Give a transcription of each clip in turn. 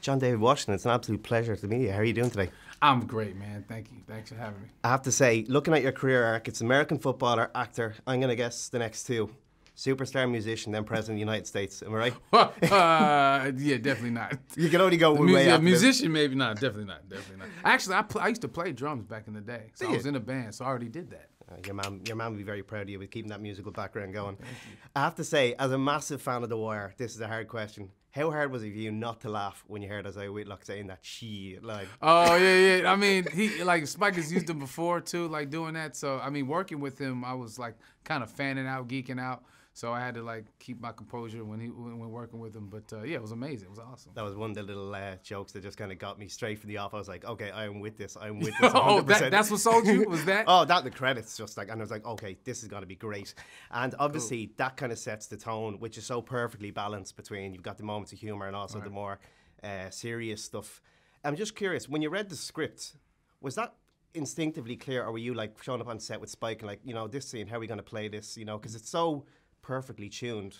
John David Washington, it's an absolute pleasure to meet you. How are you doing today? I'm great, man. Thank you. Thanks for having me. I have to say, looking at your career arc, it's American footballer, actor. I'm going to guess the next two. Superstar musician, then President of the United States. Am I right? Yeah, definitely not. You can only go one way after musician, maybe not. Definitely not. Definitely not. Actually, I used to play drums back in the day. So I was in a band, so I already did that. Your man would be very proud of you with keeping that musical background going. I have to say, as a massive fan of The Wire, this is a hard question. How hard was it for you not to laugh when you heard Isaiah Whitlock saying that shit line? Oh, yeah. I mean, Spike has used him before, too, like doing that. So, I mean, working with him, I was like kind of fanning out, geeking out. So I had to like keep my composure when working with him. But yeah, it was amazing. It was awesome. That was one of the little jokes that just kind of got me straight from the off. I was like, okay, I am with this. I'm with this. 100%. Oh, that's what sold you? Was that? Oh, that the credits just like, and I was like, okay, this is going to be great. And obviously that kind of sets the tone, which is so perfectly balanced between you've got the moments of humor and also the more serious stuff. I'm just curious, when you read the script, was that instinctively clear, or were you like showing up on set with Spike and like, you know, this scene, how are we going to play this? You know, because it's so perfectly tuned.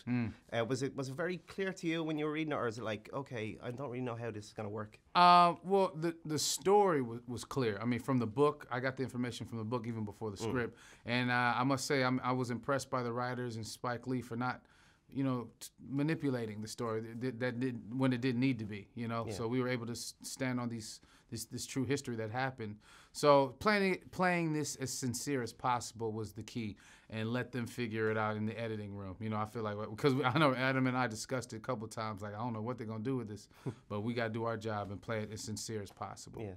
Was it very clear to you when you were reading it, or is it like, okay, I don't really know how this is going to work? Well, the story was clear. I mean, from the book, I got the information from the book even before the script. And I must say, I was impressed by the writers and Spike Lee for not, you know, manipulating the story when it didn't need to be, you know. So we were able to stand on this true history that happened. So playing this as sincere as possible was the key, and let them figure it out in the editing room. You know, I feel like, because I know Adam and I discussed it a couple times, like, I don't know what they're gonna do with this, but we gotta do our job and play it as sincere as possible. Yeah,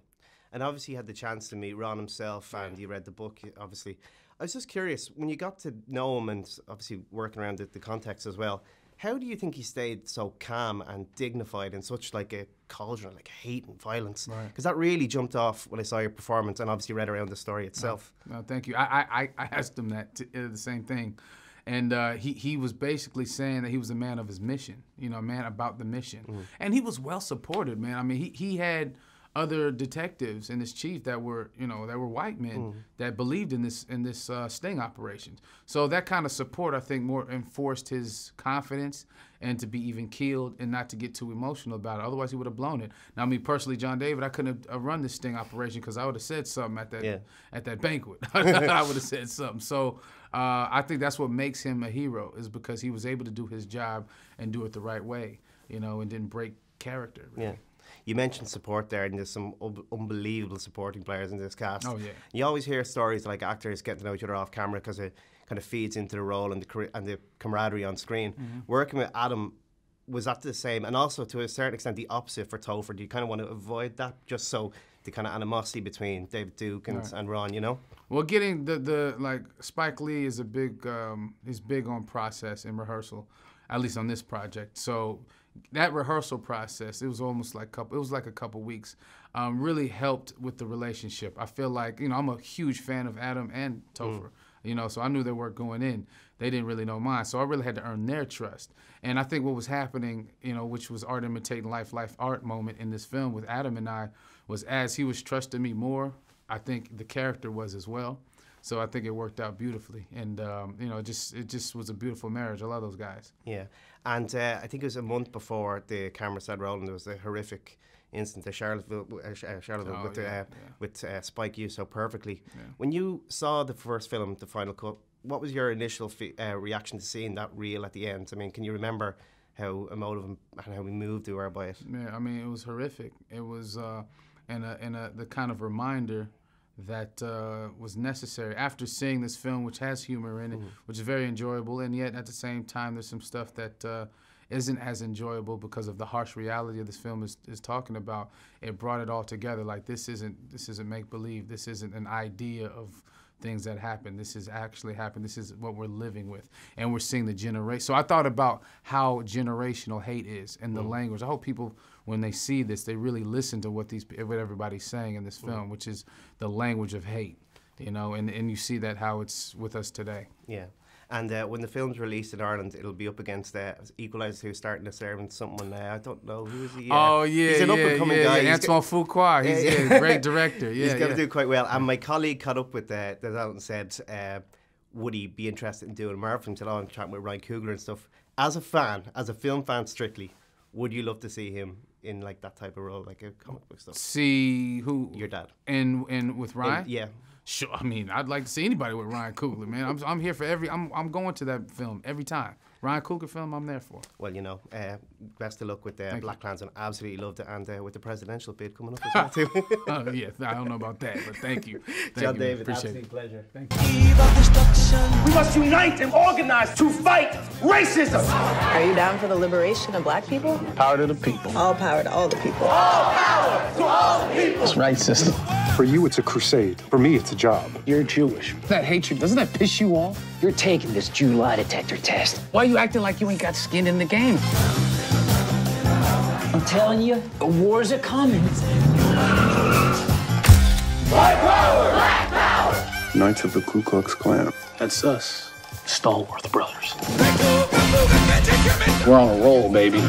and obviously you had the chance to meet Ron himself, and you read the book, obviously. I was just curious, when you got to know him and obviously working around the context as well, how do you think he stayed so calm and dignified in such like a cauldron of like hate and violence? Because that really jumped off when I saw your performance and obviously read around the story itself. No, thank you. I asked him the same thing. And he was basically saying that he was a man of his mission, you know, a man about the mission. And he was well supported, man. I mean, he had other detectives and this chief that were, you know, that were white men that believed in this sting operation. So that kind of support, I think, more enforced his confidence and to be even keeled and not to get too emotional about it. Otherwise, he would have blown it. Now, I mean, personally, John David, I couldn't have run this sting operation because I would have said something at that banquet. I would have said something. So I think that's what makes him a hero, is because he was able to do his job and do it the right way, you know, and didn't break character. Really. Yeah. You mentioned support there, and there's some unbelievable supporting players in this cast. Oh, yeah. You always hear stories like actors getting to know each other off camera because it kind of feeds into the role and the camaraderie on screen. Working with Adam, was that the same? And also, to a certain extent, the opposite for Topher. Do you kind of want to avoid that, just so the kind of animosity between David Duke and Ron, you know? Well, getting like Spike Lee is is big on process and rehearsal, at least on this project. So that rehearsal process, it was almost like a couple weeks, really helped with the relationship. I feel like, you know, I'm a huge fan of Adam and Topher, you know, so I knew their work going in. They didn't really know mine, so I really had to earn their trust. And I think what was happening, you know, which was art imitating life, life art moment in this film with Adam and I, was as he was trusting me more, I think the character was as well. So I think it worked out beautifully, and you know, it just was a beautiful marriage. I love those guys. Yeah, and I think it was a month before the camera started rolling. There was a horrific incident at Charlottesville, with Spike used so perfectly. Yeah. When you saw the first film, the final cut, what was your initial reaction to seeing that reel at the end? I mean, can you remember how emotive and how moved you were by it? Yeah, I mean, it was horrific. It was the kind of reminder that was necessary after seeing this film, which has humor in it, which is very enjoyable, and yet at the same time there's some stuff that isn't as enjoyable because of the harsh reality of this film is talking about. It brought it all together. Like, this isn't make-believe. This isn't an idea of things that happen. This is actually happened. This is what we're living with, and we're seeing the generation. So I thought about how generational hate is and the language. I hope people, when they see this, they really listen to what everybody's saying in this film, which is the language of hate, you know, and you see that how it's with us today. Yeah. And when the film's released in Ireland, it'll be up against Equalizer, who's starting to serve in someone. I don't know, who is he? Oh, yeah, he's an up-and-coming guy. Antoine Fuqua. He's a great director. Yeah, he's going to do quite well. And my colleague caught up with that and said, would he be interested in doing a Marvel film? He said, I'm chatting with Ryan Coogler and stuff. As a fan, as a film fan strictly, would you love to see him in like that type of role, like a comic book stuff? See who? Your dad. And with Ryan? Yeah. Sure. I mean, I'd like to see anybody with Ryan Coogler, man. I'm here for I'm going to that film every time. Ryan Coogler film, I'm there for. Well, you know, best of luck with BlacKkKlansman. Absolutely loved it, and with the presidential bid coming up as well too. Oh yeah, I don't know about that, but thank you. John David, appreciate absolute pleasure. Thank you. We must unite and organize to fight racism. Are you down for the liberation of black people? Power to the people. All power to all the people. All power to all the people. That's right, sister. For you, it's a crusade. For me, it's a job. You're Jewish. That hatred, doesn't that piss you off? You're taking this Jew lie detector test. Why are you acting like you ain't got skin in the game? I'm telling you, the wars are coming. White power! Black power! Knights of the Ku Klux Klan. That's us. Stallworth brothers. We're on a roll, baby.